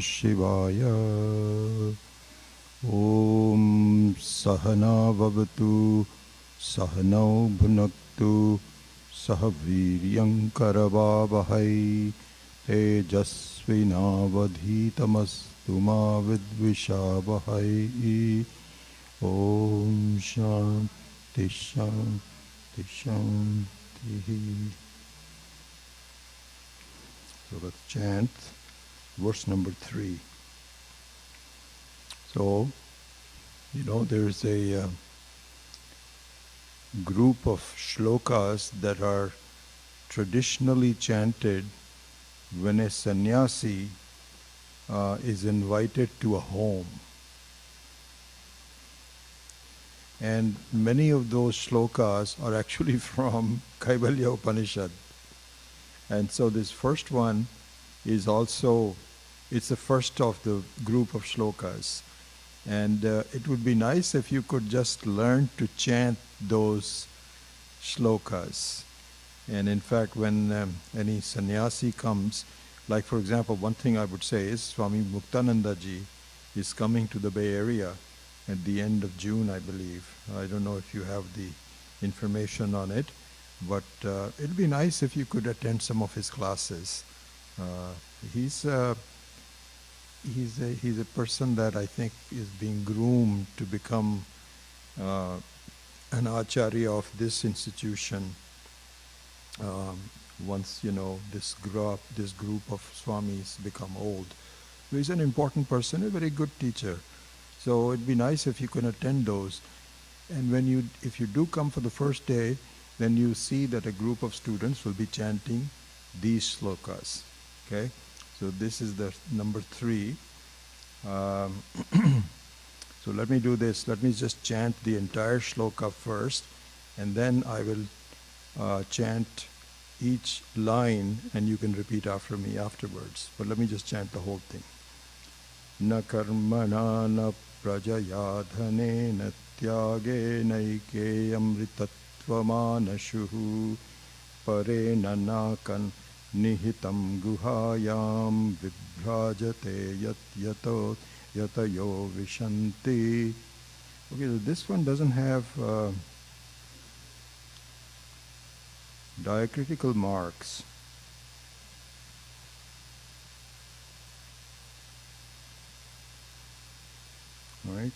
Namah Shivaya. Om Sahana Vavatu Sahanau Bhunaktu Sahaviryam Karavavahai Tejasvinavadhitamastu ma vidvishavahai. Om Shanti Shanti Shanti. So let's chant verse number 3. So, there's a group of shlokas that are traditionally chanted when a sannyasi is invited to a home. And many of those shlokas are actually from Kaivalya Upaniṣad. And so this first one is also, it's the first of the group of shlokas. And it would be nice if you could just learn to chant those shlokas. And in fact, when any sannyasi comes, like for example, one thing I would say is Swami Muktananda ji is coming to the Bay Area at the end of June, I believe. I don't know if you have the information on it, but it'd be nice if you could attend some of his classes. He's a person that I think is being groomed to become an acharya of this institution. Once this group of swamis become old, so he's an important person, a very good teacher. So it'd be nice if you can attend those. And if you do come for the first day, then you see that a group of students will be chanting these shlokas. Okay, so this is the number 3. So let me do this. Let me just chant the entire shloka first, and then I will chant each line, and you can repeat after me afterwards. But let me just chant the whole thing. Na karmana na prajaya dhane na tyage naike amritatvamānashuhu pare nanakan nihitam guhayam vibhrajate yato yatayo vishanti. Okay, so this one doesn't have diacritical marks. Right?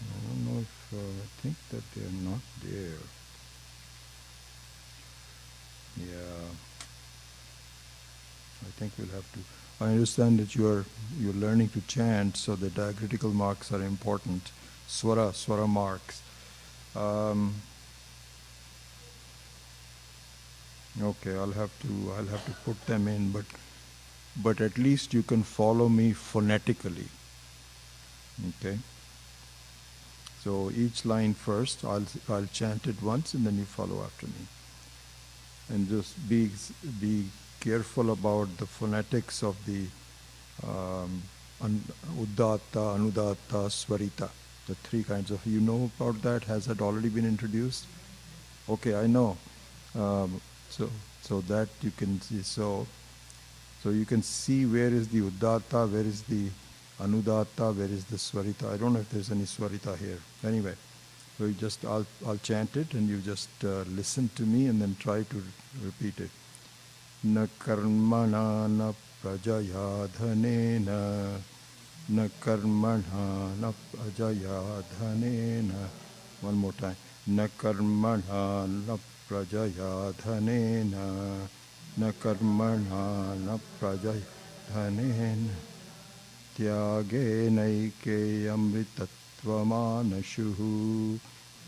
I don't know if I think that they're not there. Yeah. I think we'll have to. I understand that you're learning to chant, so the diacritical marks are important. Swara marks. Okay, I'll have to put them in, but at least you can follow me phonetically. Okay. So each line first, I'll chant it once, and then you follow after me. And just be careful about the phonetics of the Uddata, Anudatta, Swarita. The 3 kinds of, you know about that? Has that already been introduced? Okay, I know. So that you can see. So you can see where is the Uddata, where is the Anudatta, where is the Swarita. I don't know if there's any Swarita here. Anyway, so you just I'll chant it, and you just listen to me and then try to repeat it. Na karmana na prajaya dhanena, na karmana na prajaya dhanena. One more time. Na karmana na prajaya dhanena, na karmana na prajaya dhanena. Tyage naike amritatvamānashuhu,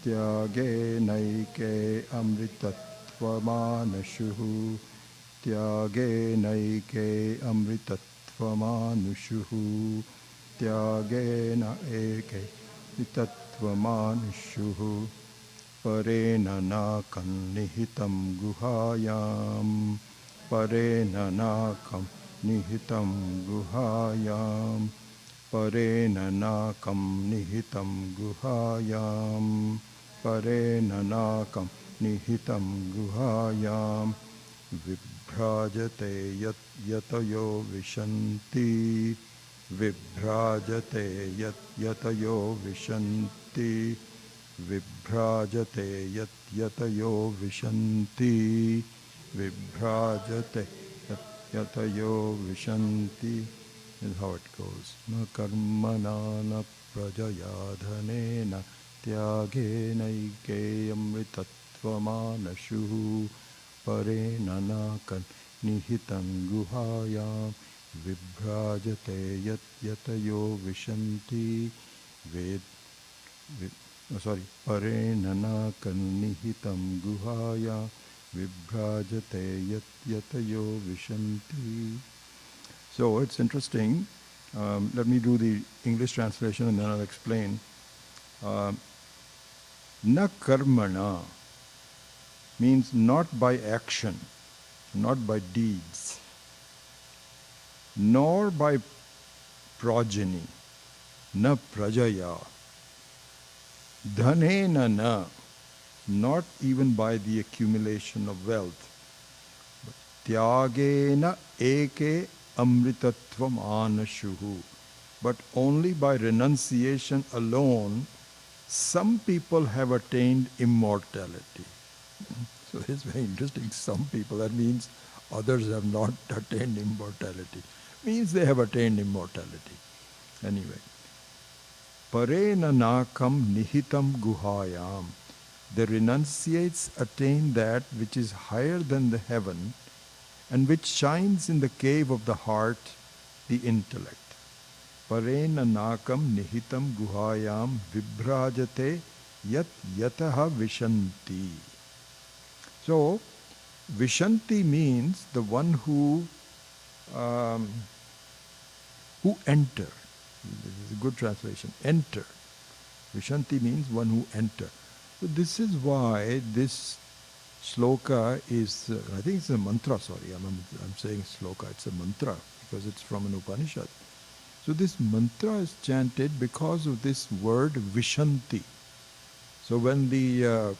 tyage naike amritatvamānashuhu, tyage naike amritatvamānashuhu, tyage naike amritatvamānashuhu, parena nakam nihitam guhayam, parena nakam nihitam guhayam, parena nakam nihitam guhayam, parena nakam nihitam guhayam, vibhrajate yatayo vishanti, Vibhrajate yat yatayo vishanti. Vibhrajate yat yatayo vishanti. Vibhrajate yat yatayo vishanti. Is how it goes. Na karmana na prajayadhanena tyage naike amritatvamānashu parena nakan nihitam guhayam vibhrajate yat yatayo vishanti ved parena nakan nihitam guhaya vibhrajate yat yatayo vishanti. So it's interesting. Let me do the English translation and then I'll explain. Na karmana means not by action, not by deeds, nor by progeny, na prajaya, dhanena na, not even by the accumulation of wealth, but tyagena eke amritatvam anashuhu, but only by renunciation alone some people have attained immortality. So it's very interesting. Some people, that means others have not attained immortality. Means they have attained immortality. Anyway. Parena nakam nihitam guhayam. The renunciates attain that which is higher than the heaven and which shines in the cave of the heart, the intellect. Parena nakam nihitam guhayam vibhrajate yat yataha vishanti. So, vishanti means the one who enter. This is a good translation. Enter. Vishanti means one who enter. So this is why this sloka is, I think it's a mantra, sorry, I'm saying sloka, it's a mantra because it's from an Upaniṣad. So this mantra is chanted because of this word vishanti. So when the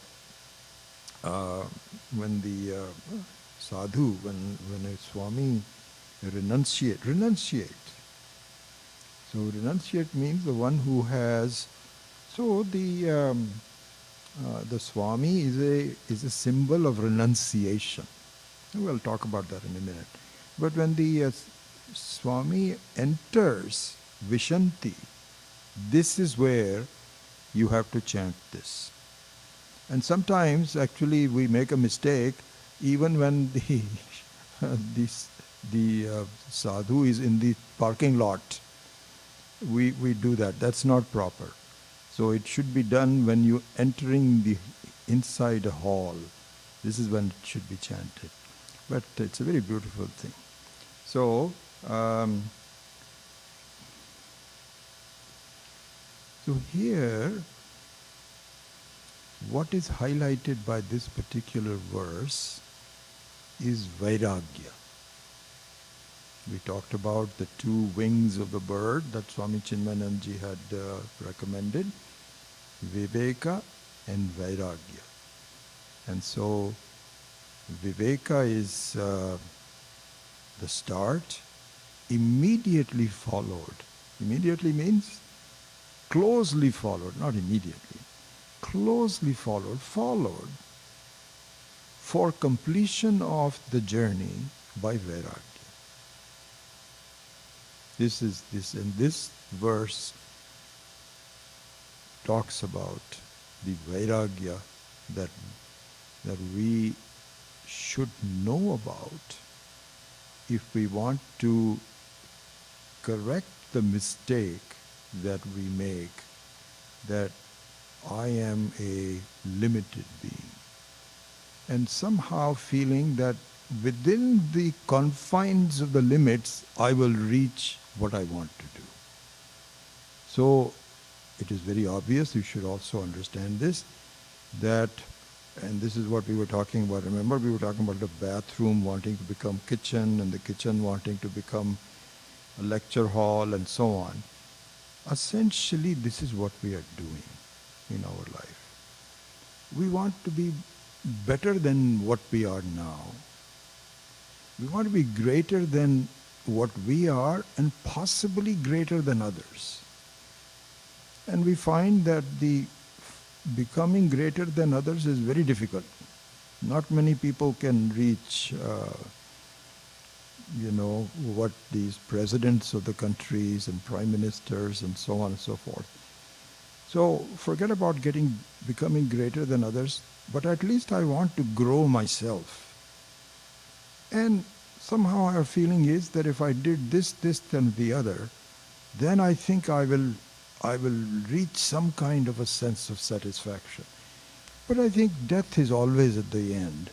sadhu, when a Swami renunciate. So renunciate means the one who has. So the Swami is a symbol of renunciation. We'll talk about that in a minute. But when the Swami enters Vishanti, this is where you have to chant this. And sometimes actually we make a mistake even when the sadhu is in the parking lot. We do that. That's not proper. So it should be done when you're entering the inside a hall. This is when it should be chanted. But it's a very beautiful thing. So, so here, what is highlighted by this particular verse is Vairagya. We talked about the two wings of the bird that Swami Chinmayananji had recommended, Viveka and Vairagya. And so Viveka is the start, immediately followed. Immediately means closely followed, not immediately. Closely followed for completion of the journey by Vairagya. And this verse talks about the Vairagya that we should know about if we want to correct the mistake that we make, that I am a limited being, and somehow feeling that within the confines of the limits I will reach what I want to do. So it is very obvious, you should also understand this, that, and this is what we were talking about. Remember, we were talking about the bathroom wanting to become kitchen and the kitchen wanting to become a lecture hall and so on. Essentially, this is what we are doing in our life. We want to be better than what we are now. We want to be greater than what we are and possibly greater than others. And we find that the becoming greater than others is very difficult. Not many people can reach, what these presidents of the countries and prime ministers and so on and so forth. So forget about becoming greater than others, but at least I want to grow myself. And somehow our feeling is that if I did this, then the other, then I think I will reach some kind of a sense of satisfaction. But I think death is always at the end.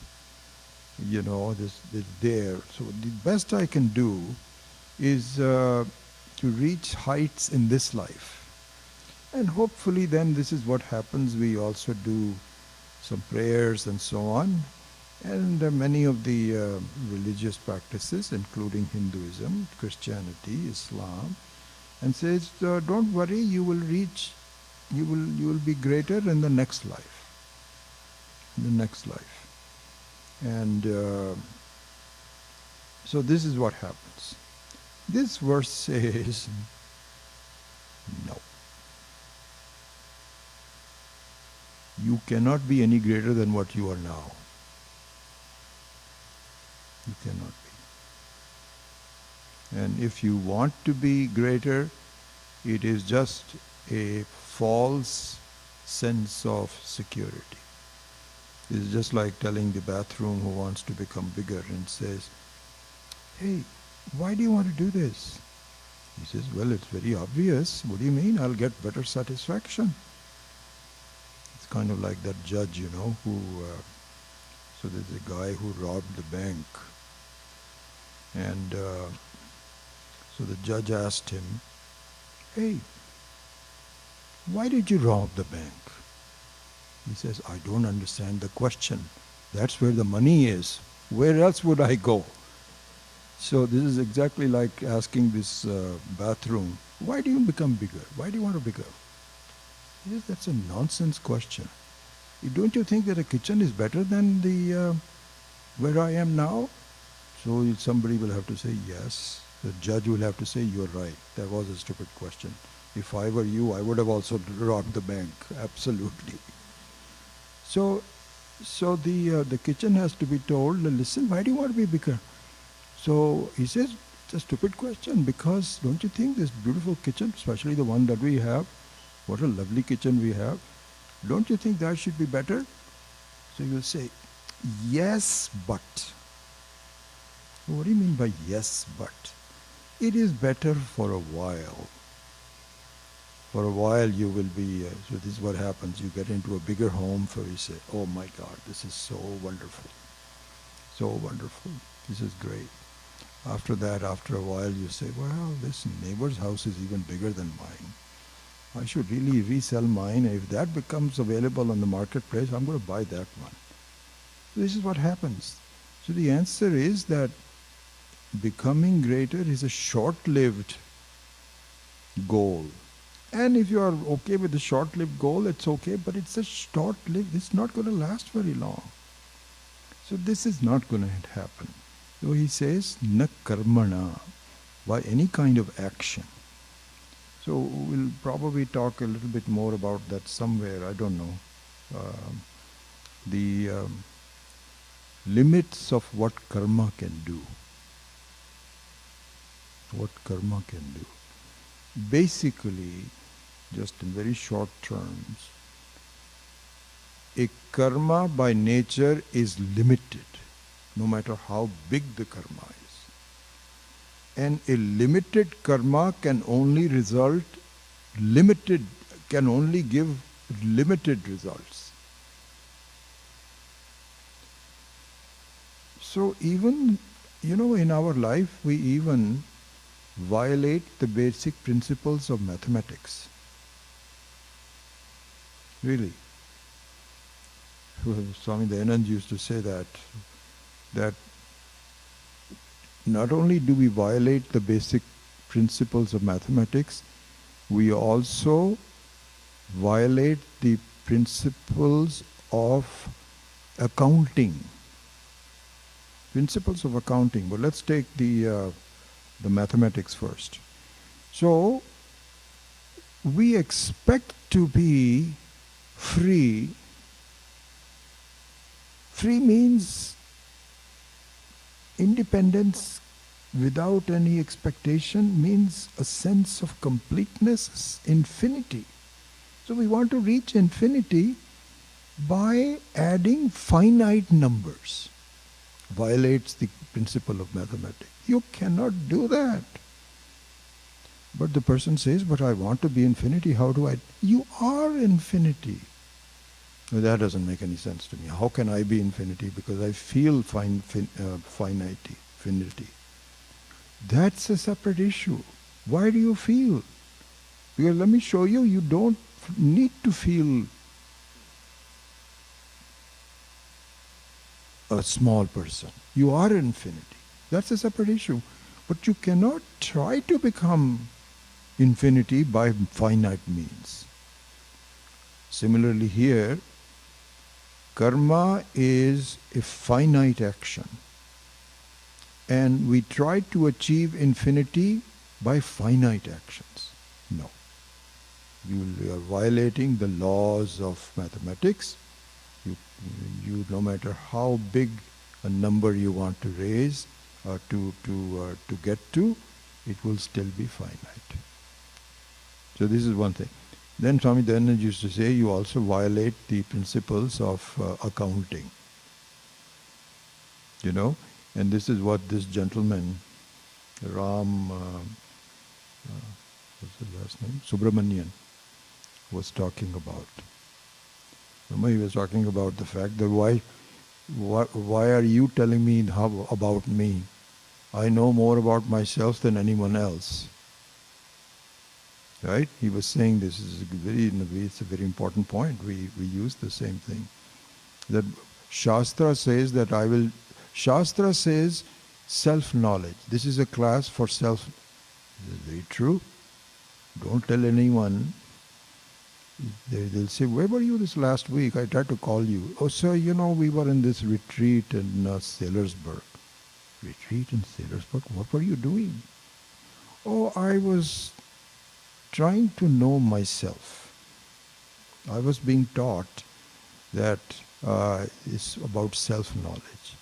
This there. So the best I can do is to reach heights in this life. And hopefully then this is what happens. We also do some prayers and so on. And many of the religious practices, including Hinduism, Christianity, Islam, and says, don't worry, you will be greater in the next life. In the next life. And so this is what happens. This verse says, no. You cannot be any greater than what you are now. You cannot be. And if you want to be greater, it is just a false sense of security. It's just like telling the bathroom who wants to become bigger and says, hey, why do you want to do this? He says, well, it's very obvious. What do you mean? I'll get better satisfaction. It's kind of like that judge, who, so there's a guy who robbed the bank. And so the judge asked him, hey, why did you rob the bank? He says, I don't understand the question. That's where the money is. Where else would I go? So this is exactly like asking this bathroom, why do you become bigger? Why do you want to become? He says, that's a nonsense question. Don't you think that a kitchen is better than the where I am now? So somebody will have to say yes. The judge will have to say, you're right. That was a stupid question. If I were you, I would have also robbed the bank. Absolutely. So the kitchen has to be told, listen, why do you want to be bigger? So he says, it's a stupid question because don't you think this beautiful kitchen, especially the one that we have, what a lovely kitchen we have, don't you think that should be better? So you will say, yes, but. What do you mean by yes, but? It is better for a while. For a while you will be, so this is what happens, you get into a bigger home, so you say, oh my God, this is so wonderful. So wonderful. This is great. After that, after a while you say, well, this neighbor's house is even bigger than mine. I should really resell mine. If that becomes available on the marketplace, I'm going to buy that one. So this is what happens. So the answer is that becoming greater is a short-lived goal. And if you are okay with the short-lived goal, it's okay, but it's a short-lived, it's not going to last very long. So this is not going to happen. So he says, na karmana, by any kind of action. So we'll probably talk a little bit more about that somewhere, I don't know. The limits of what karma can do. What karma can do. Basically, just in very short terms, a karma by nature is limited, no matter how big the karma is. And a limited karma can only give limited results. So even, in our life, we even violate the basic principles of mathematics. Really. Swami Dayanand used to say that not only do we violate the basic principles of mathematics, we also violate the principles of accounting. Principles of accounting. But let's take the the mathematics first. So, we expect to be free. Free means independence without any expectation, means a sense of completeness, infinity. So we want to reach infinity by adding finite numbers. Violates the principle of mathematics. You cannot do that. But the person says, but I want to be infinity, how do I? You are infinity. Well, that doesn't make any sense to me. How can I be infinity? Because I feel finity. That's a separate issue. Why do you feel? Because let me show you, you don't need to feel a small person. You are infinity. That's a separate issue. But you cannot try to become infinity by finite means. Similarly here, karma is a finite action. And we try to achieve infinity by finite actions. No. You are violating the laws of mathematics. You no matter how big a number you want to raise or to get to, it will still be finite. So this is one thing. Then Swami Dayananda used to say, you also violate the principles of accounting. You know, and this is what this gentleman, Ram, what's his last name? Subramanian, was talking about. Remember, he was talking about the fact that why are you telling me about me? I know more about myself than anyone else. Right? He was saying this is it's a very important point. We use the same thing. That Shastra says that Shastra says self-knowledge. This is a class for self. This is very true. Don't tell anyone. They'll say, where were you this last week? I tried to call you. Oh, sir, we were in this retreat in Sailorsburg. Retreat in Sailorsburg? What were you doing? Oh, I was trying to know myself. I was being taught that it's about self-knowledge.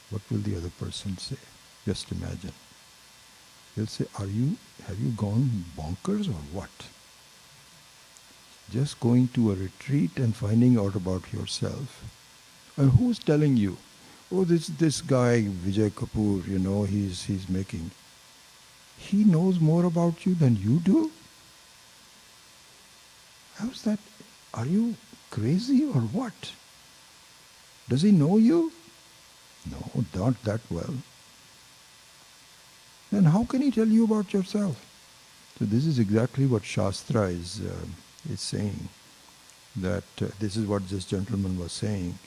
What will the other person say? Just imagine. They'll say, have you gone bonkers or what? Just going to a retreat and finding out about yourself. And who's telling you? Oh, this guy, Vijay Kapoor, he's making. He knows more about you than you do? How's that? Are you crazy or what? Does he know you? No, not that well. Then how can he tell you about yourself? So this is exactly what Shastra is saying. That this is what this gentleman was saying.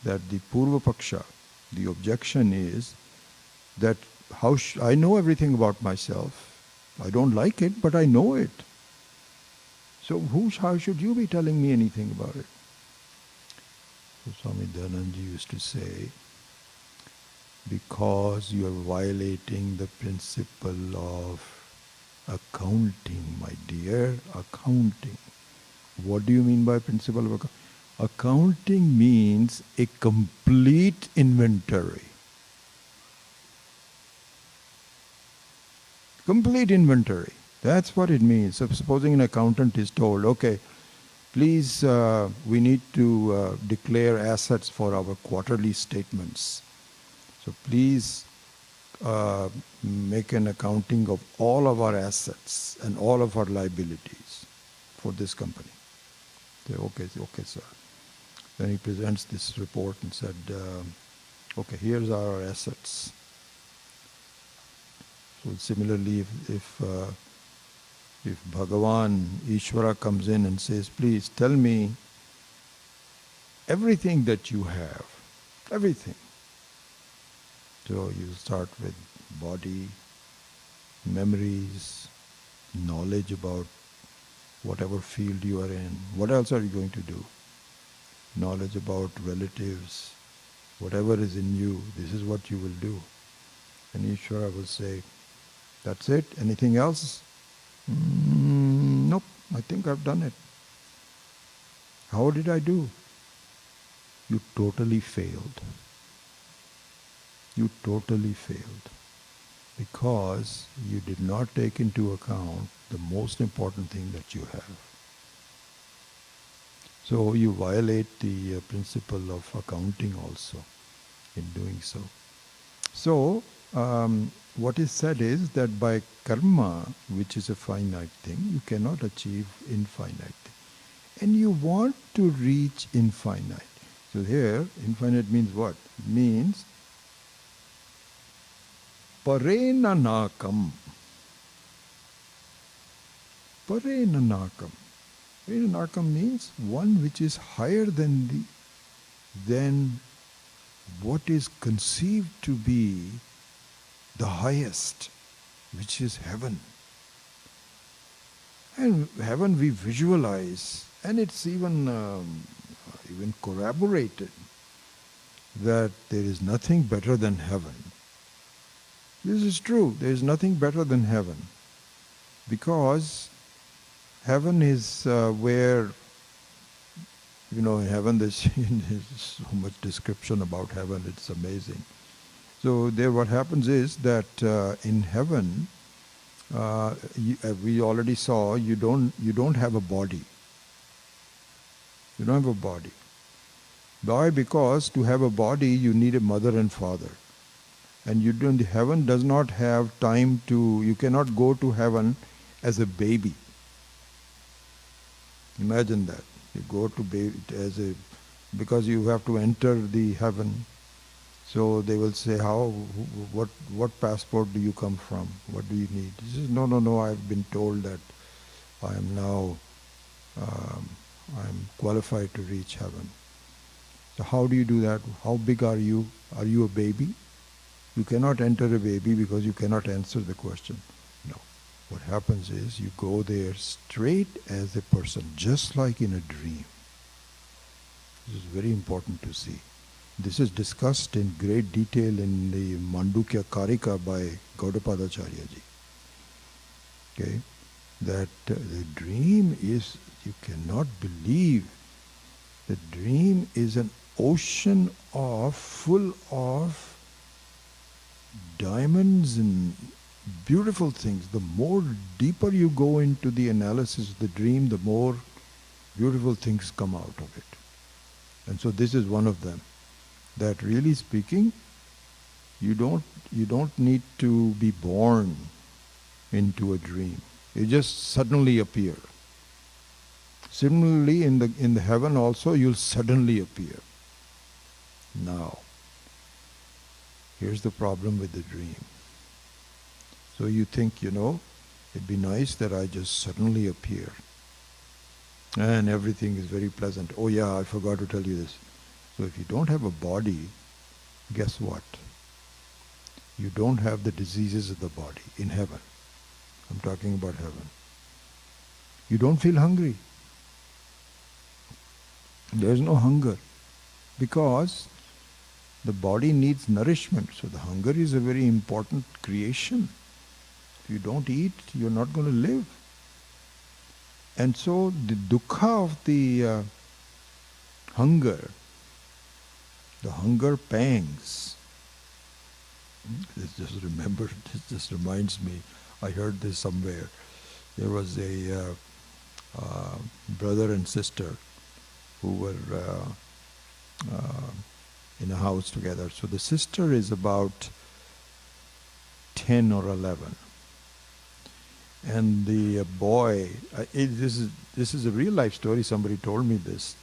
That the Purva Paksha, the objection is that I know everything about myself. I don't like it, but I know it. So how should you be telling me anything about it? So Swami Dayananda used to say, because you are violating the principle of accounting, my dear, accounting. What do you mean by principle of accounting? Accounting means a complete inventory. Complete inventory. That's what it means. So supposing an accountant is told, okay, please, we need to declare assets for our quarterly statements. So please make an accounting of all of our assets and all of our liabilities for this company. Say, okay, sir. Then he presents this report and said, okay, here's our assets. So similarly, if Bhagavan, Ishvara comes in and says, please tell me everything that you have, everything. So you start with body, memories, knowledge about whatever field you are in. What else are you going to do? Knowledge about relatives, whatever is in you, this is what you will do. And Ishvara will say, that's it? Anything else? Nope, I think I've done it. How did I do? You totally failed. You totally failed. Because you did not take into account the most important thing that you have. So you violate the principle of accounting also in doing so. So what is said is that by karma, which is a finite thing, you cannot achieve infinite thing. And you want to reach infinite. So here, infinite means what? It means parenanakam. Parenanakam. Parenanakam means one which is higher than what is conceived to be the highest, which is heaven. And heaven we visualize, and it's even corroborated that there is nothing better than heaven. This is true. There is nothing better than heaven, because heaven is where, in heaven there's so much description about heaven, it's amazing. So there what happens is that in heaven, we already saw, you don't have a body. You don't have a body. Why? Because to have a body you need a mother and father. And heaven does not have time you cannot go to heaven as a baby. Imagine that. You go to baby because you have to enter the heaven. So they will say, what passport do you come from? What do you need? He says, no, I've been told that I am now, I'm qualified to reach heaven. So how do you do that? How big are you? Are you a baby? You cannot enter a baby because you cannot answer the question. No. What happens is you go there straight as a person, just like in a dream. This is very important to see. This is discussed in great detail in the Mandukya Karika by Gaudapadacharya ji. Okay? That the dream is, you cannot believe, the dream is an ocean full of diamonds and beautiful things. The more deeper you go into the analysis of the dream, the more beautiful things come out of it. And so this is one of them. That really speaking, you don't need to be born into a dream. You just suddenly appear. Similarly, in the heaven also, you'll suddenly appear. Now, here's the problem with the dream. So you think, it'd be nice that I just suddenly appear. And everything is very pleasant. Oh yeah, I forgot to tell you this. So if you don't have a body, guess what? You don't have the diseases of the body in heaven. I'm talking about heaven. You don't feel hungry. There's no hunger. Because the body needs nourishment. So the hunger is a very important creation. If you don't eat, you're not going to live. And so the dukkha of the hunger, the hunger pangs. This just reminds me, I heard this somewhere. There was a brother and sister who were in a house together. So the sister is about 10 or 11. And the boy, this is a real life story, somebody told me this.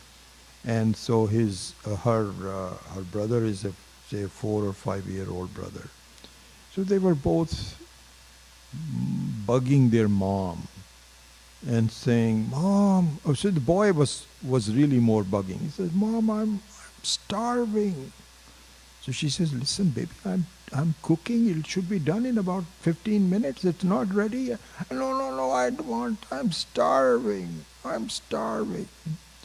And so her brother is a 4 or 5 year old brother. So they were both bugging their mom and saying, "Mom," so the boy was really more bugging. He says, "Mom, I'm starving." So she says, "Listen, baby, I'm cooking. It should be done in about 15 minutes. It's not ready." No, I don't want. I'm starving.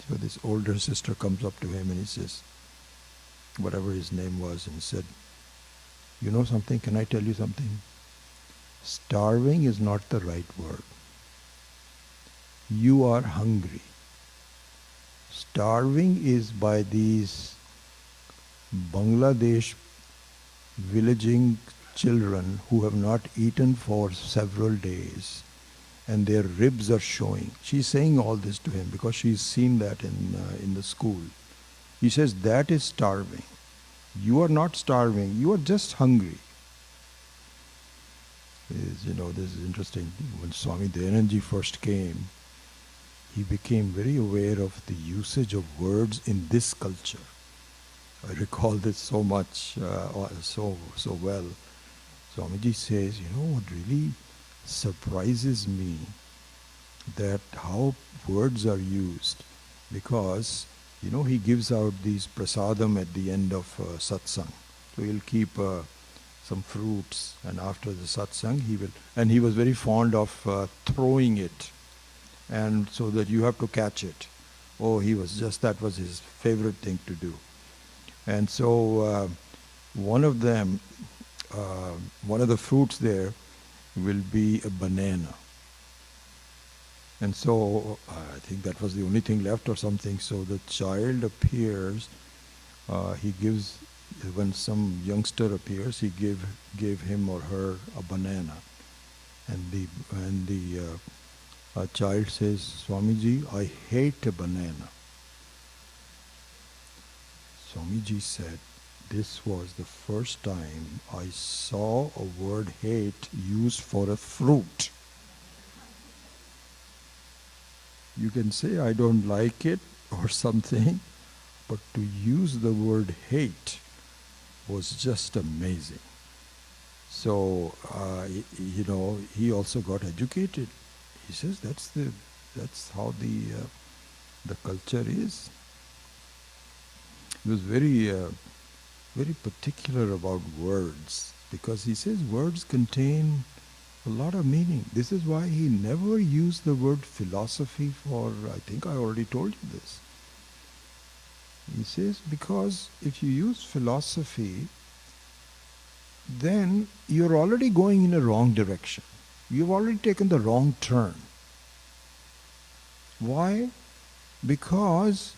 So this older sister comes up to him and he says, whatever his name was, and he said, You know something? Can I tell you something? Starving is not the right word. You are hungry. Starving is by these Bangladesh villaging children who have not eaten for several days and their ribs are showing. She's saying all this to him because she's seen that in the school. He says that is starving. You are not starving, you are just hungry. This is interesting. When Swami Dayananji first came, he became very aware of the usage of words in this culture. I recall this so much, so well. Swamiji says, what really surprises me, that how words are used, because he gives out these prasadam at the end of satsang. So he'll keep some fruits, and after the satsang and he was very fond of throwing it, and so that you have to catch it. Oh, that was his favorite thing to do. And so one of the fruits there will be a banana. And so I think that was the only thing left or something. So the child appears, when some youngster appears, he gave him or her a banana. And the child says, Swamiji, I hate a banana. Swamiji said, this was the first time I saw a word hate used for a fruit. You can say I don't like it or something, but to use the word hate was just amazing. So, he also got educated. He says that's how the culture is. He was very particular about words, because he says words contain a lot of meaning. This is why he never used the word philosophy for, I think I already told you this. He says, because if you use philosophy, then you're already going in a wrong direction. You've already taken the wrong turn. Why? Because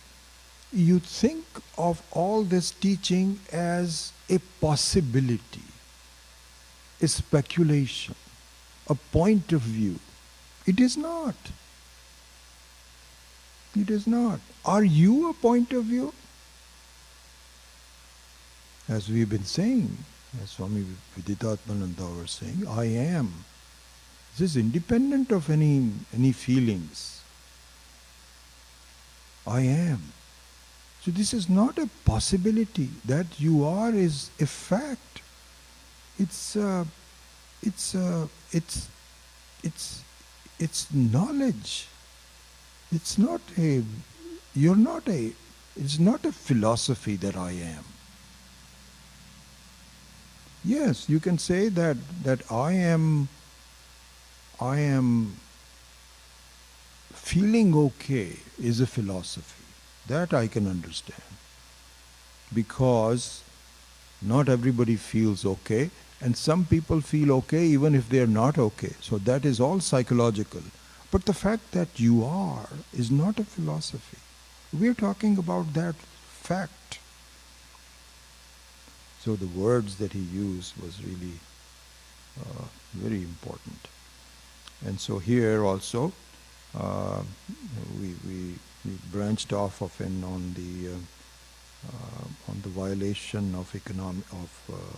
you think of all this teaching as a possibility, a speculation, a point of view. It is not. It is not. Are you a point of view? As we've been saying, as Swami Viditatmananda was saying, I am. This is independent of any feelings. I am. So this is not a possibility. That you are is a fact. It's knowledge. It's not a philosophy that I am. Yes, you can say that I am feeling okay is a philosophy. That I can understand. Because not everybody feels okay, and some people feel okay even if they are not okay. So that is all psychological. But the fact that you are is not a philosophy. We're talking about that fact. So the words that he used was really very important. And so here also we branched off of on the violation of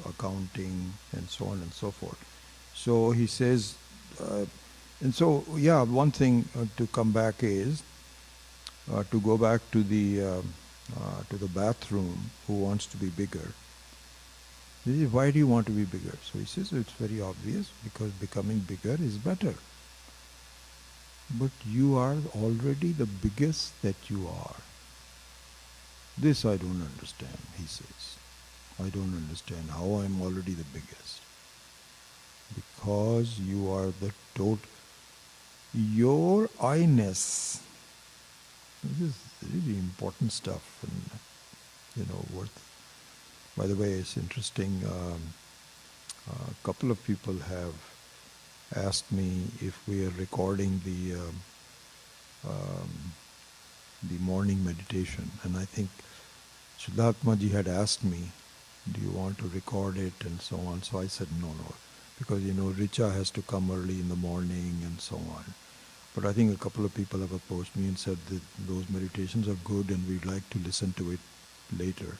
accounting and so on and so forth. So he says, one thing to come back is to go back to the bathroom. Who wants to be bigger? He says, why do you want to be bigger? So he says, it's very obvious, because becoming bigger is better. But you are already the biggest that you are. This I don't understand, he says. I don't understand how I'm already the biggest. Because you are the total. Your I-ness. This is really important stuff and, worth. By the way, it's interesting. A couple of people have asked me if we are recording the morning meditation, and I think Siddhartha ji had asked me, do you want to record it and so on? So I said no, because Richa has to come early in the morning and so on. But I think a couple of people have approached me and said that those meditations are good and we'd like to listen to it later.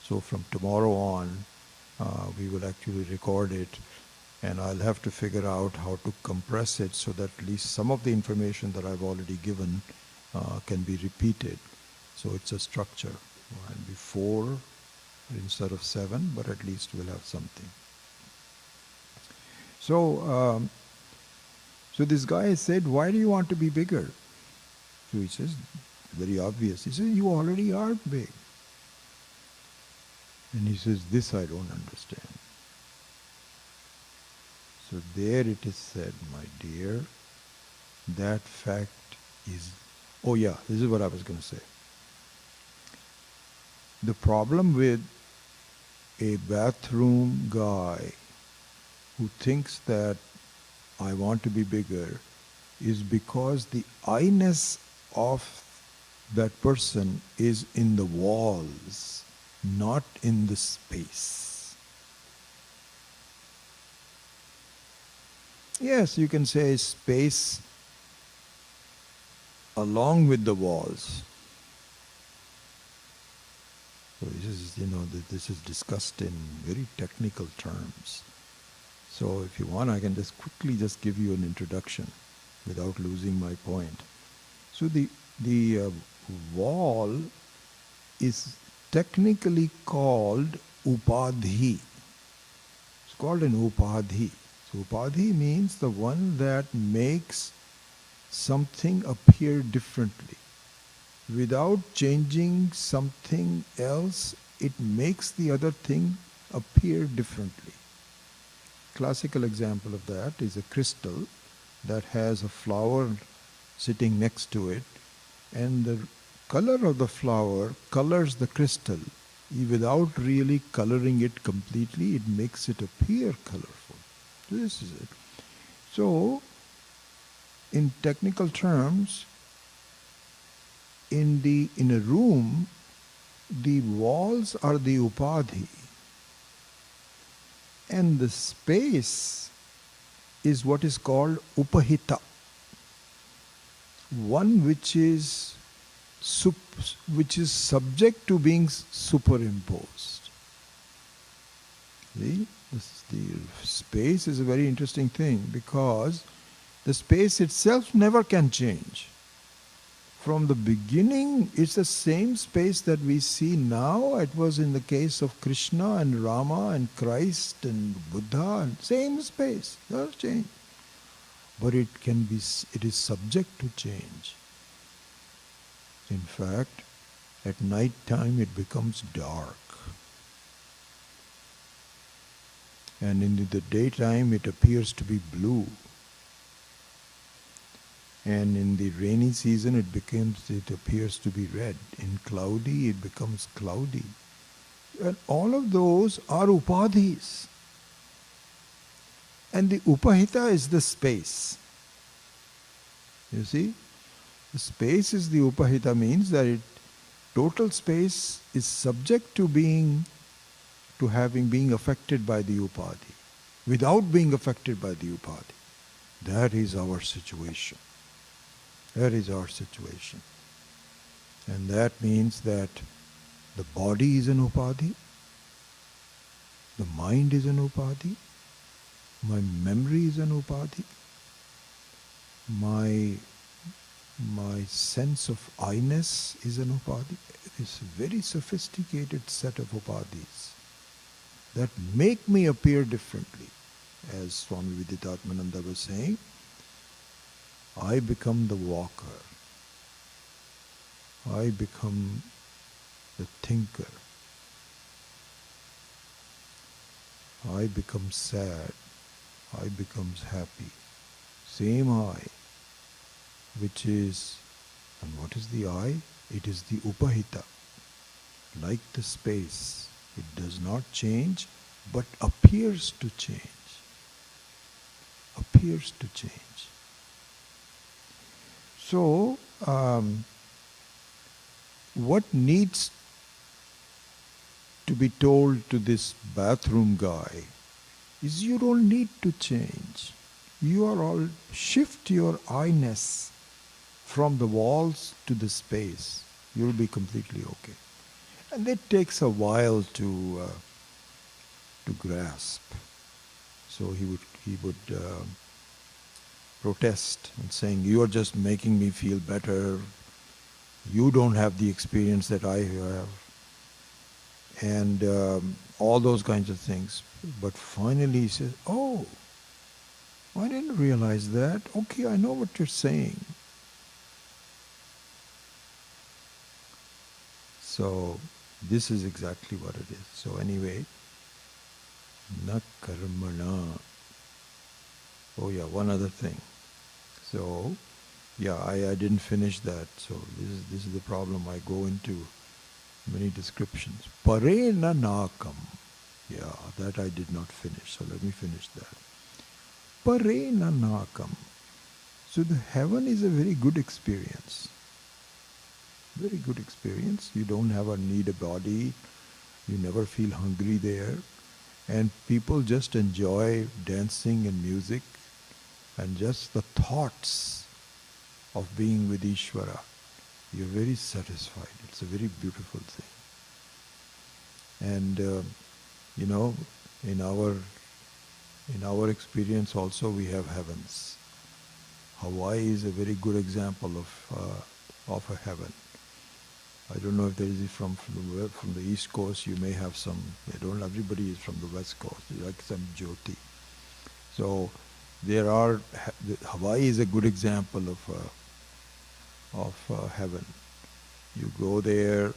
So from tomorrow on, we will actually record it, and I'll have to figure out how to compress it so that at least some of the information that I've already given can be repeated. So it's a structure. And be 4 instead of 7, but at least we'll have something. So, so this guy said, why do you want to be bigger? So he says, very obvious. He says, you already are big. And he says, this I don't understand. So there it is said, my dear, that fact is, oh yeah, this is what I was going to say. The problem with a bathroom guy who thinks that I want to be bigger is because the I-ness of that person is in the walls, not in the space. Yes, you can say space along with the walls. So this is discussed in very technical terms. So if you want, I can just quickly give you an introduction without losing my point. So the wall is technically called upadhi. It's called an upadhi. So upadhi means the one that makes something appear differently. Without changing something else, it makes the other thing appear differently. Classical example of that is a crystal that has a flower sitting next to it, and the color of the flower colors the crystal. Without really coloring it completely, it makes it appear colorful. This is it. So, in technical terms, in a room, the walls are the upadhi, and the space is what is called upahita, one which is subject to being superimposed. See, the space is a very interesting thing because the space itself never can change. From the beginning, it's the same space that we see now. It was in the case of Krishna and Rama and Christ and Buddha, and same space, never change. But it is subject to change. In fact, at night time it becomes dark. And in the daytime it appears to be blue. And in the rainy season it appears to be red. In cloudy it becomes cloudy. And all of those are upadhis. And the upahita is the space. You see? The space is the upahita, means that total space is subject to being affected by the upadhi, without being affected by the upadhi. That is our situation. That is our situation. And that means that the body is an upadhi, the mind is an upadhi, my memory is an upadhi, my sense of I-ness is an upadhi. It's a very sophisticated set of upadhis that make me appear differently. As Swami Viditatmananda was saying, I become the walker. I become the thinker. I become sad. I becomes happy. Same I, which is, and what is the I? It is the upahita. Like the space, it does not change but appears to change. Appears to change. So, what needs to be told to this bathroom guy is you don't need to change. You are all, shift your I-ness from the walls to the space. You'll be completely okay. And it takes a while to grasp. So he would protest and saying, "You are just making me feel better. You don't have the experience that I have," and all those kinds of things. But finally he says, "Oh, I didn't realize that. Okay, I know what you're saying." So this is exactly what it is. So anyway, na karmana. Oh yeah, one other thing. So yeah, I didn't finish that. So this is the problem. I go into many descriptions. Pare na nakam. Yeah, that I did not finish. So let me finish that. Pare na nakam. So the heaven is a very good experience. Very good experience. You don't have a need a body. You never feel hungry there. And people just enjoy dancing and music and just the thoughts of being with Ishvara. You're very satisfied. It's a very beautiful thing. And in our experience also we have heavens. Hawaii is a very good example of a heaven. I don't know if there is from the East Coast. You may have some. Everybody is from the West Coast. Like some Jyoti. So there are. Hawaii is a good example of heaven. You go there,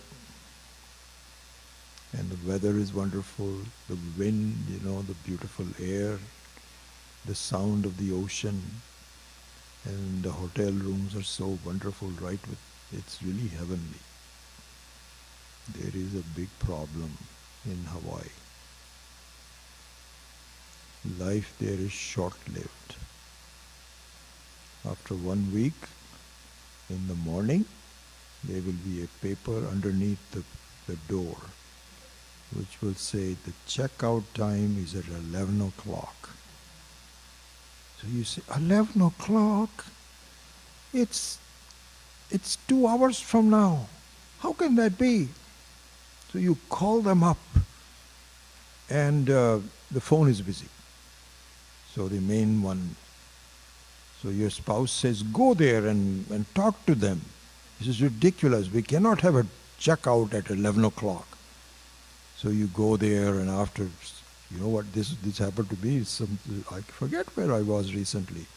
and the weather is wonderful. The wind, the beautiful air, the sound of the ocean, and the hotel rooms are so wonderful. It's really heavenly. There is a big problem in Hawaii. Life there is short-lived. After 1 week, in the morning, there will be a paper underneath the door, which will say the checkout time is at 11 o'clock. So you say, 11 o'clock? It's 2 hours from now. How can that be? So you call them up, and the phone is busy. So the main one. So your spouse says, "Go there and talk to them." This is ridiculous. We cannot have a checkout at 11 o'clock. So you go there, and after, what this happened to me, I forget where I was recently.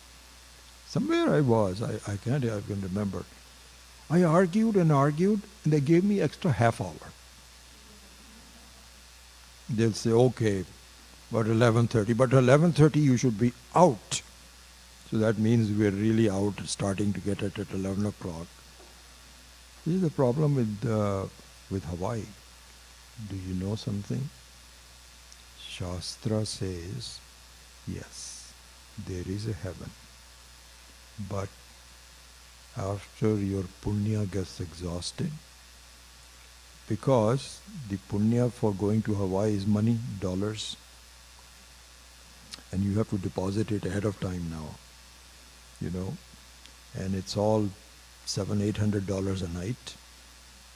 Somewhere I was, I can't even remember. I argued, and they gave me extra half hour. They'll say, "Okay, but 11:30. But 11:30 you should be out." So that means we're really out, starting to get it at 11 o'clock. This is the problem with Hawaii. Do you know something? Shastra says, yes, there is a heaven. But after your punya gets exhausted, because the punya for going to Hawaii is money, dollars, and you have to deposit it ahead of time now, and it's all $700-800 a night,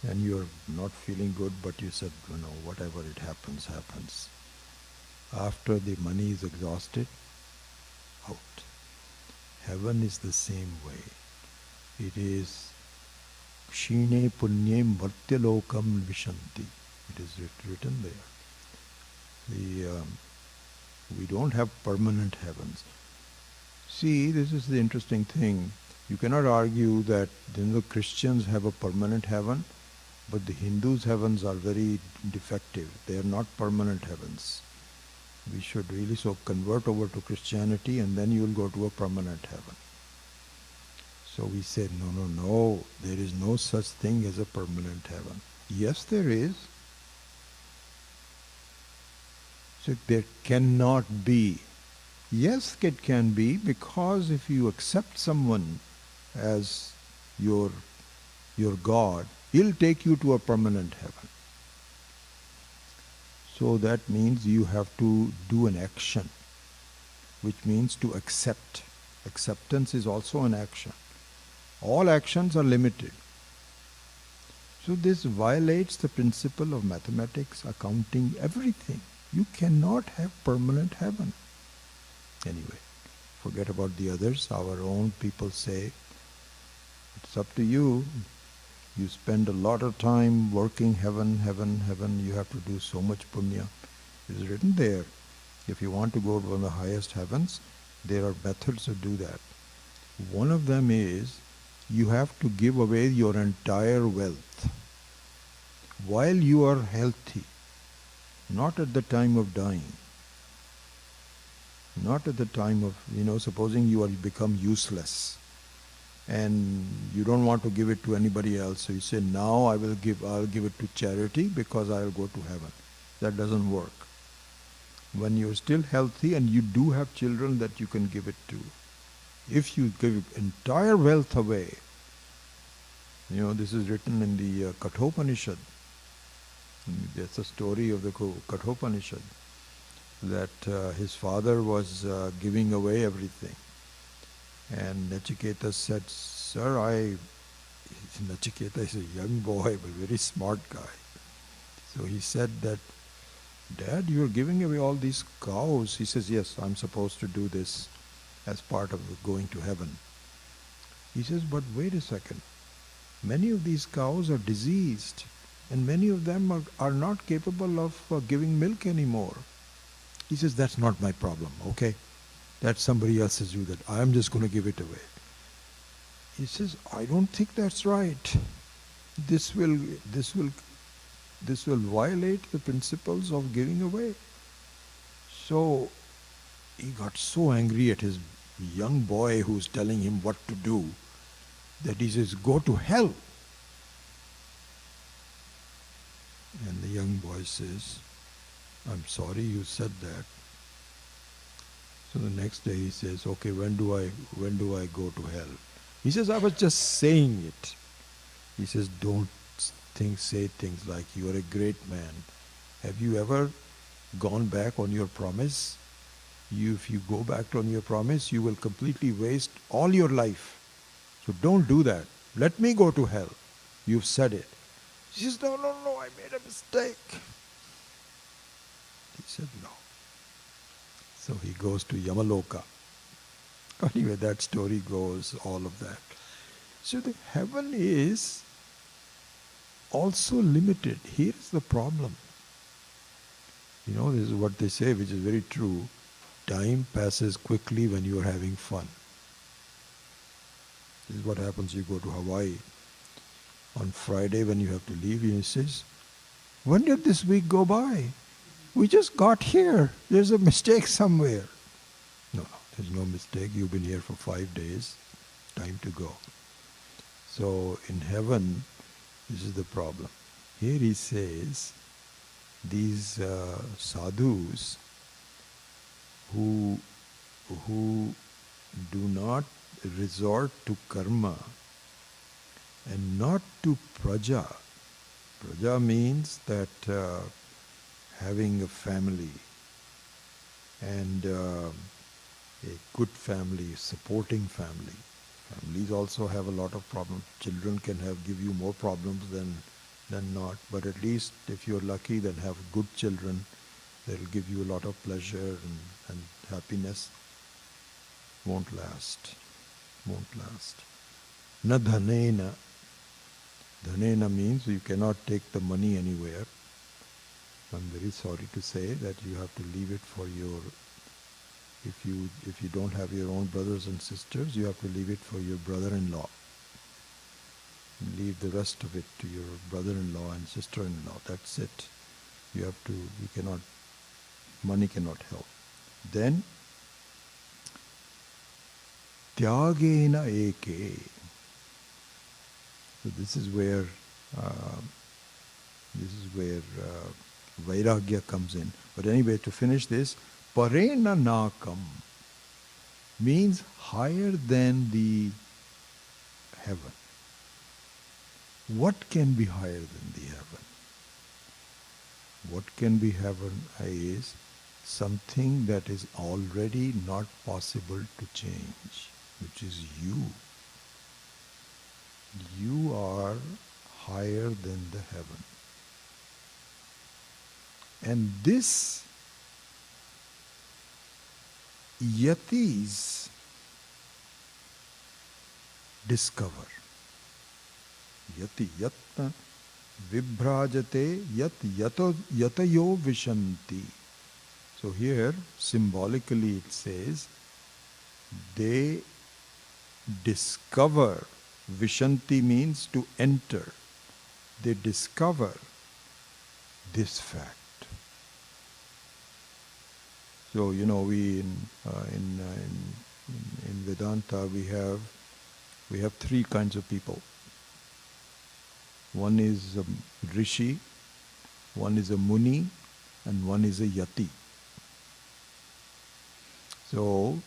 and you're not feeling good, but you said, whatever it happens, happens. After the money is exhausted, out. Heaven is the same way. It is Kshine Punye Martyalokam Vishanti. It is written there. We don't have permanent heavens. See, this is the interesting thing. You cannot argue that the Christians have a permanent heaven, but the Hindus' heavens are very defective. They are not permanent heavens. We should really convert over to Christianity, and then you will go to a permanent heaven. So we said, no, there is no such thing as a permanent heaven. Yes, there is. So there cannot be. Yes, it can be, because if you accept someone as your your God, he'll take you to a permanent heaven. So that means you have to do an action, which means to accept. Acceptance is also an action. All actions are limited. So this violates the principle of mathematics, accounting, everything. You cannot have permanent heaven. Anyway, forget about the others. Our own people say, it's up to you. You spend a lot of time working heaven, heaven, heaven. You have to do so much punya. It is written there. If you want to go to one of the highest heavens, there are methods to do that. One of them is you have to give away your entire wealth while you are healthy, not at the time of dying. Not at the time of, supposing you are become useless and you don't want to give it to anybody else. So you say, now I'll give it to charity because I'll go to heaven. That doesn't work. When you're still healthy and you do have children that you can give it to. If you give entire wealth away, this is written in the Upanishad. That's a story of the Upanishad, that his father was giving away everything. And Nachiketa said, Sir, Nachiketa is a young boy, but very smart guy. So he said that, Dad, you're giving away all these cows. He says, yes, I'm supposed to do this as part of going to heaven. He says, but wait a second. Many of these cows are diseased, and many of them are not capable of giving milk anymore. He says, that's not my problem, okay? That's somebody else's do that. I'm just going to give it away. He says, I don't think that's right. This will violate the principles of giving away. So he got so angry at his young boy who's telling him what to do, that he says, go to hell. And the young boy says, I'm sorry you said that. So the next day he says, okay, when do I go to hell? He says, I was just saying it. He says, don't say things like, you are a great man. Have you ever gone back on your promise? If you go back on your promise, you will completely waste all your life. So don't do that. Let me go to hell. You've said it. He says, no, I made a mistake. He said, no. So he goes to Yamaloka. Anyway, that story goes, all of that. So the heaven is also limited. Here's the problem. This is what they say, which is very true. Time passes quickly when you are having fun. This is what happens. You go to Hawaii. On Friday when you have to leave, he says, when did this week go by? We just got here. There's a mistake somewhere. No, there's no mistake. You've been here for 5 days. Time to go. So in heaven, this is the problem. Here he says, these sadhus who do not resort to karma and not to praja. Praja means that having a family and a good family, supporting family. Families also have a lot of problems. Children can give you more problems than not. But at least if you're lucky, then have good children. They'll give you a lot of pleasure and happiness. Won't last. Na dhanena. Dhanena means you cannot take the money anywhere. I'm very sorry to say that you have to leave it for your, if you don't have your own brothers and sisters, you have to leave it for your brother-in-law. Leave the rest of it to your brother-in-law and sister-in-law. That's it. Money cannot help. Then, tyagena eke. So this is where Vairagya comes in. But anyway, to finish this, Parena Nakam means higher than the heaven. What can be higher than the heaven? What can be heaven is something that is already not possible to change, which is you. You are higher than the heaven. And this yatis discover. Yati yatna vibhrajate yat yatayo vishanti. So here symbolically it says they discover. Vishanti means to enter. They discover this fact. So we in Vedanta we have three kinds of people. One is a rishi, one is a muni, and one is a yati. So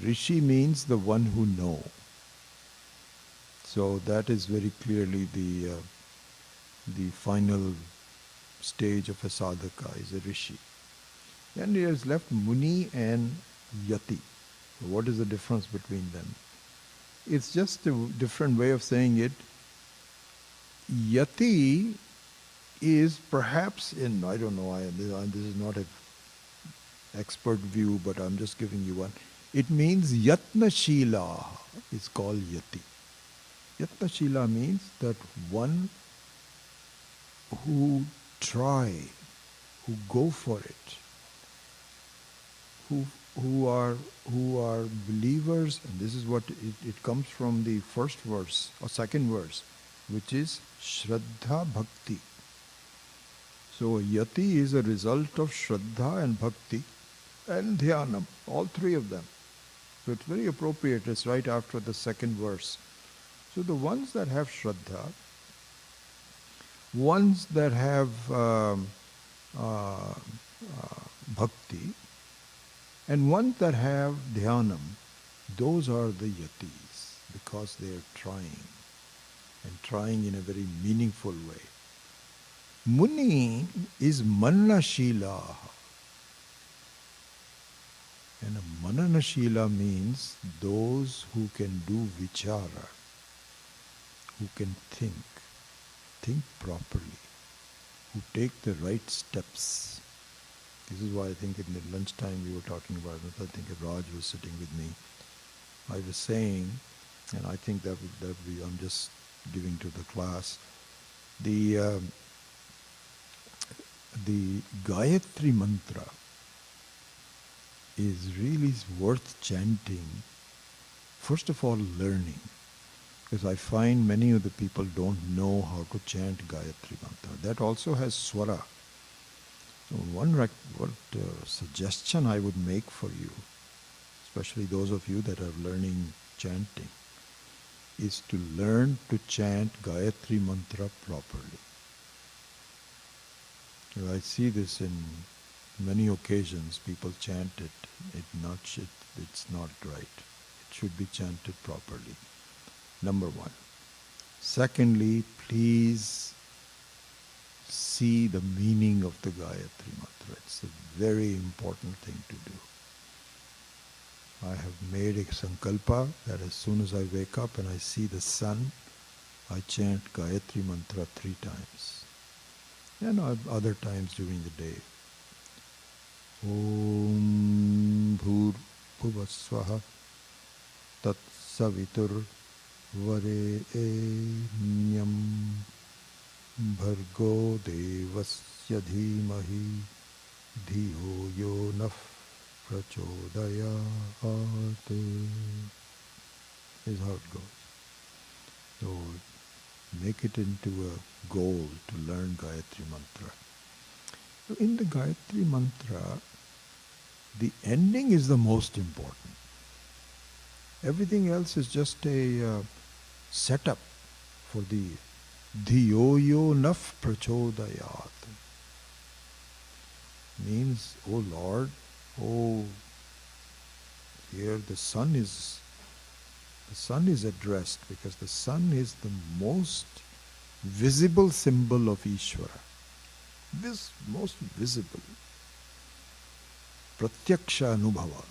rishi means the one who know. So that is very clearly the final stage of a sadhaka is a rishi. Then there is left muni and yati. So what is the difference between them? It's just a different way of saying it. Yati is perhaps I don't know, this is not an expert view, but I'm just giving you one. It means yatnashila is called yati. Yatnashila means that one who try, who go for it, who are believers, and this is what it comes from the first verse or second verse, which is Shraddha Bhakti. So yati is a result of Shraddha and Bhakti and Dhyanam, all three of them. So it's very appropriate, it's right after the second verse. So the ones that have Shraddha, ones that have Bhakti, and ones that have Dhyanam, those are the yatis, because they are trying, and trying in a very meaningful way. Muni is Manashila. And a Mananashila means those who can do vichara, who can think properly, who take the right steps. This is why I think in the lunchtime we were talking about it. I think Raj was sitting with me. I was saying, and I think I'm just giving to the class, the Gayatri mantra is really worth chanting. First of all, learning. Because I find many of the people don't know how to chant Gayatri mantra. That also has swara. So one suggestion I would make for you, especially those of you that are learning chanting, is to learn to chant Gayatri mantra properly. I see this in many occasions. People chant it. It's not right. It should be chanted properly. Number one. Secondly, please see the meaning of the Gayatri mantra. It's a very important thing to do. I have made a sankalpa that as soon as I wake up and I see the sun, I chant Gayatri mantra 3 times. And other times during the day. Om Bhur Bhuvasvaha Tat Savitur Varenyam Bhargo Devasya Dhimahi Dhiyo Yo Naf Prachodayat is how it goes. So make it into a goal to learn Gayatri mantra. So in the Gayatri mantra, the ending is the most important. Everything else is just a setup for the Dhiyo Yo Naf Prachodayat. means, oh Lord, oh, here the sun is addressed, because the sun is the most visible symbol of Ishvara. This most visible. Pratyaksha Anubhava.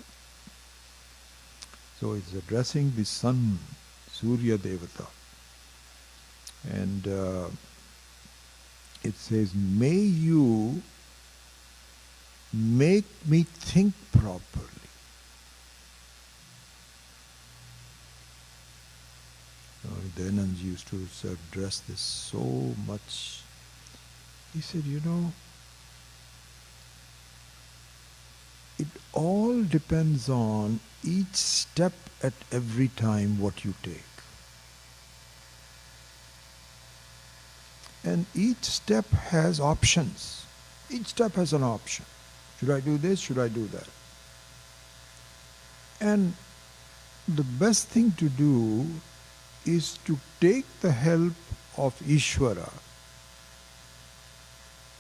So it's addressing the sun, Surya Devata. And it says, may you make me think properly. Dayanand used to address this so much. He said, it all depends on each step at every time what you take. And each step has options. Each step has an option. Should I do this? Should I do that? And the best thing to do is to take the help of Ishvara,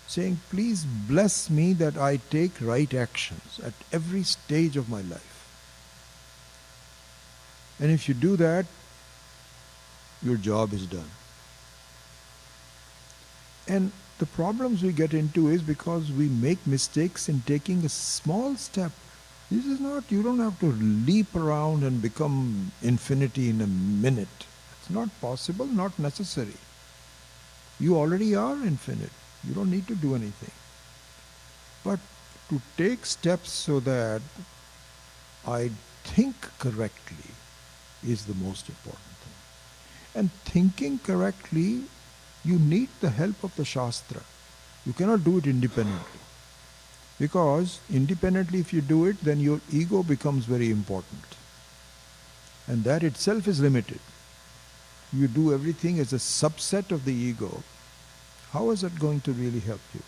saying, please bless me that I take right actions at every stage of my life. And if you do that, your job is done. And the problems we get into is because we make mistakes in taking a small step. This is not, you don't have to leap around and become infinity in a minute. It's not possible, not necessary. You already are infinite. You don't need to do anything. But to take steps so that I think correctly is the most important thing. And thinking correctly, you need the help of the Shastra. You cannot do it independently. Because independently if you do it, then your ego becomes very important. And that itself is limited. You do everything as a subset of the ego. How is that going to really help you?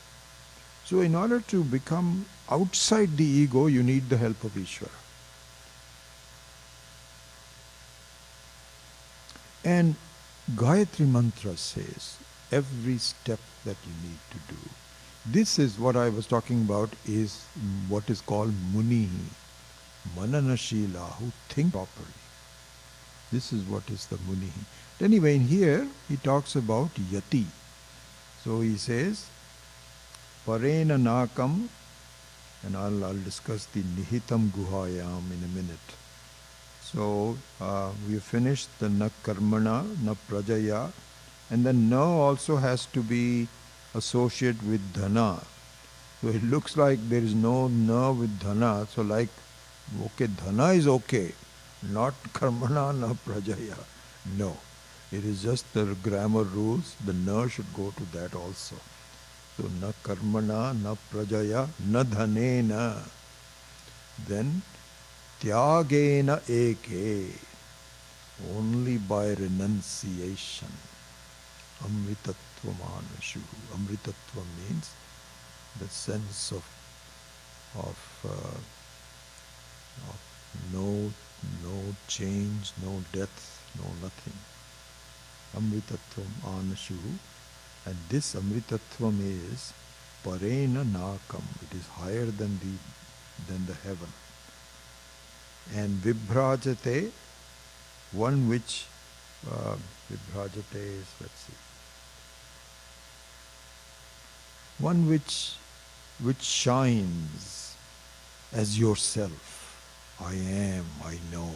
So in order to become outside the ego, you need the help of Ishvara. And Gayatri Mantra says, every step that you need to do. This is what I was talking about, is what is called Munihi, Mananashila, who think properly. This is what is the Munihi. Anyway, in here he talks about Yati. So he says, Parena Nakam, and I'll discuss the Nihitam Guhayam in a minute. So we have finished the Na Karmana, Na Prajaya, and then Na also has to be associated with Dhana. So it looks like there is no Na with Dhana. So like, okay, Dhana is okay, not Karmana, Na Prajaya. No. It is just the grammar rules. The Na should go to that also. So Na Karmana, Na Prajaya, Na Dhanena. Then Tyagena Eke. Only by renunciation. Amritatvamānashu. Amritatva means the sense of no change, no death, no nothing. Amritatvam Anashu. And this Amritatvam is Parena Nakam. It is higher than the heaven. And Vibhrajate, one which Vibhrajate is, let's see, one which shines as yourself. I am, I know.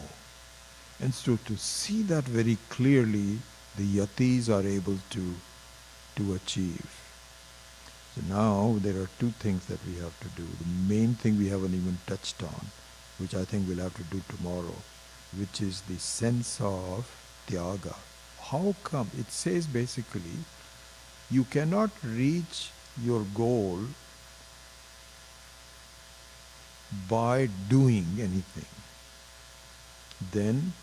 And so to see that very clearly, the yatis are able to achieve. So now there are two things that we have to do. The main thing we haven't even touched on, which I think we'll have to do tomorrow, which is the sense of Tyaga. How come? It says basically, you cannot reach your goal by doing anything. Then,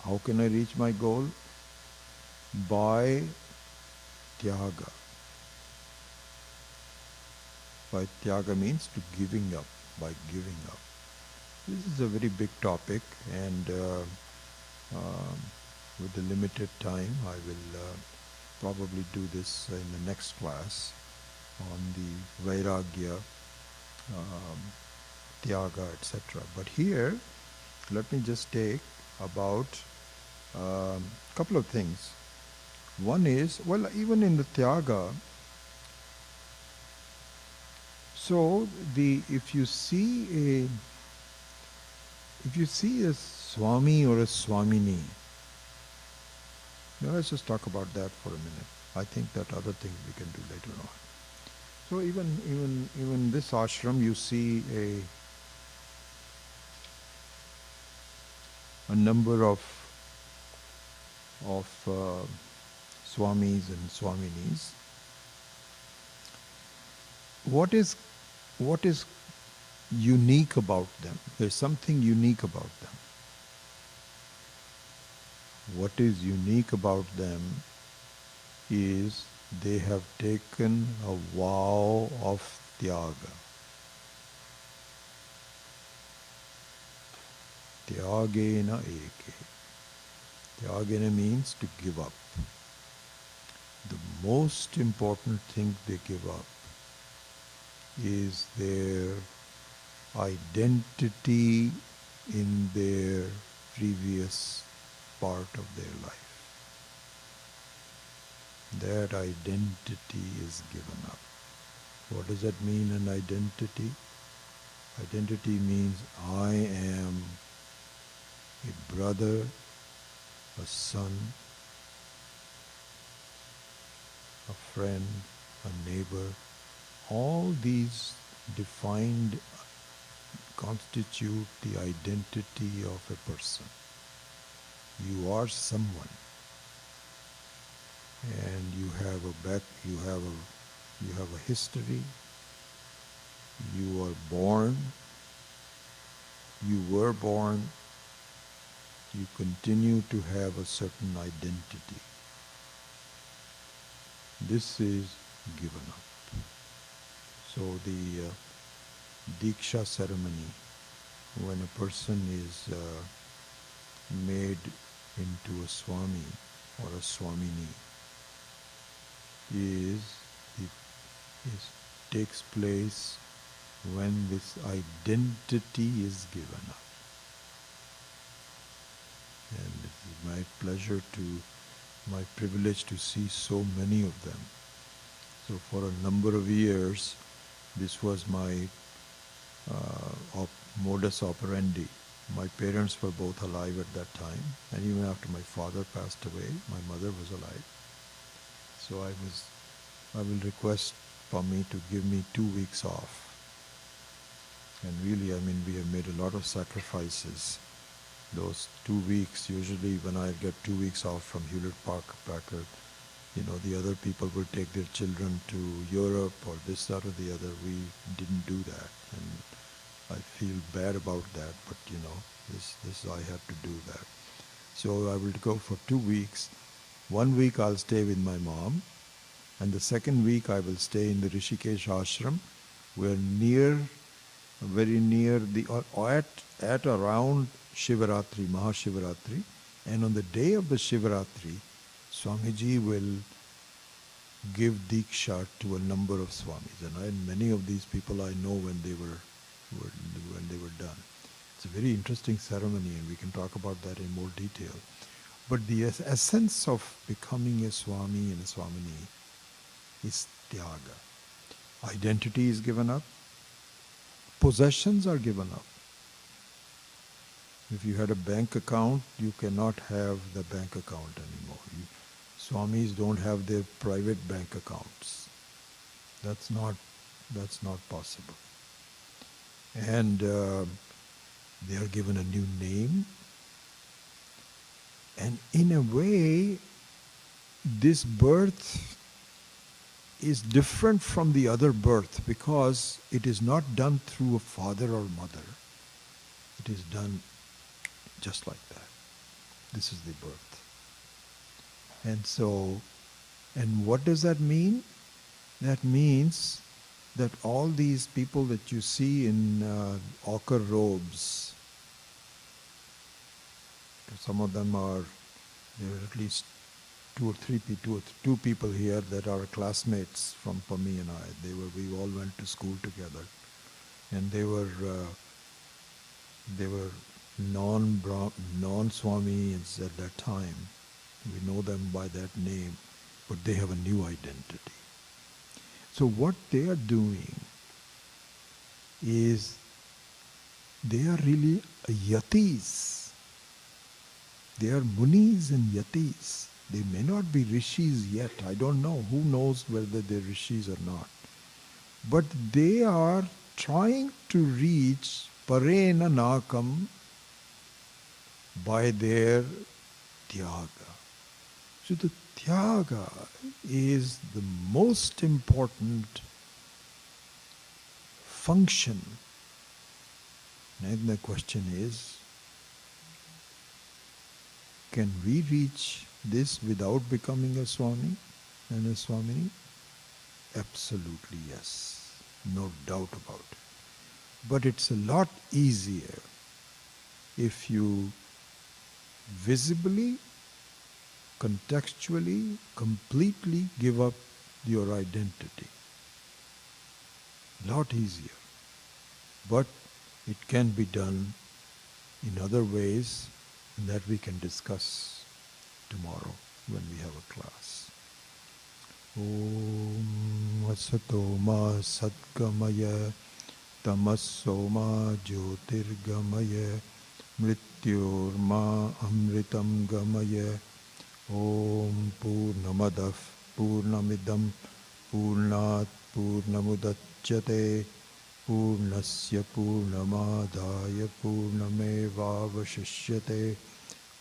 how can I reach my goal? By Tyaga. By Tyaga means to giving up, by giving up. This is a very big topic, and with the limited time, I will probably do this in the next class on the Vairagya um, Tyaga, etc. But here, let me just take about a couple of things. One is, well, even in the Tyaga, so if you see a Swami or a Swamini, now let's just talk about that for a minute. I think that other things we can do later on. So even this ashram, you see a number of Swamis and Swaminis. What is unique about them? There's something unique about them. What is unique about them is they have taken a vow of Tyaga. Tyagena eke. Tyagena means to give up. The most important thing they give up is their identity in their previous part of their life. That identity is given up. What does that mean, an identity? Identity means I am a brother, a son, a friend, a neighbor. All these defined constitute the identity of a person. You are someone, and you have a history. You are born. You were born. You continue to have a certain identity. This is given up. So the Diksha ceremony, when a person is made into a Swami or a Swamini, takes place when this identity is given up. And it is my pleasure my privilege to see so many of them. So for a number of years, this was my modus operandi. My parents were both alive at that time, and even after my father passed away, my mother was alive. So I will request for me to give me 2 weeks off. And really, we have made a lot of sacrifices. Those 2 weeks, usually when I get 2 weeks off from Hewlett Packard, the other people will take their children to Europe or this, that or the other. We didn't do that. And I feel bad about that, but this I have to do that. So I will go for 2 weeks. 1 week I'll stay with my mom, and the second week I will stay in the Rishikesh ashram. We're very near at around Shivaratri, Mahashivaratri, and on the day of the Shivaratri, Swamiji will give Diksha to a number of Swamis, and many of these people I know when they were done. It's a very interesting ceremony, and we can talk about that in more detail. But the essence of becoming a Swami and a Swamini is Tyaga. Identity is given up. Possessions are given up. If you had a bank account, you cannot have the bank account anymore. Swamis don't have their private bank accounts. That's not possible. And they are given a new name. And in a way, this birth is different from the other birth because it is not done through a father or mother. It is done just like that. This is the birth. And what does that mean? That means that all these people that you see in ochre robes, some of them there are at least two people here that are classmates from Pami and I. We all went to school together. and they were non-Swamis at that time. We know them by that name, but they have a new identity. So what they are doing is they are really yatis. They are munis and yatis. They may not be rishis yet. I don't know. Who knows whether they're rishis or not. But they are trying to reach parena nakam by their tyaga. So the tyaga is the most important function. And the question is, can we reach this without becoming a Swami and a Swamini? Absolutely yes. No doubt about it. But it's a lot easier if you visibly, contextually, completely give up your identity. Lot easier. But it can be done in other ways that we can discuss tomorrow when we have a class. Om Asato Ma Satgamaya Tamasso Ma Jyotirgamaya Mrityor Ma Amritam Gamaya Om Purnamadav Purnamidam Purnat Purnamudachyate Purnasya Purnamadaya Purnamevavashishyate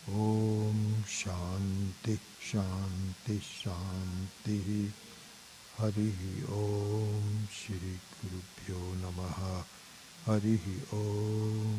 Om Shanti Shanti Shanti Hari Om Shri Gurubhyo Namaha Hari Om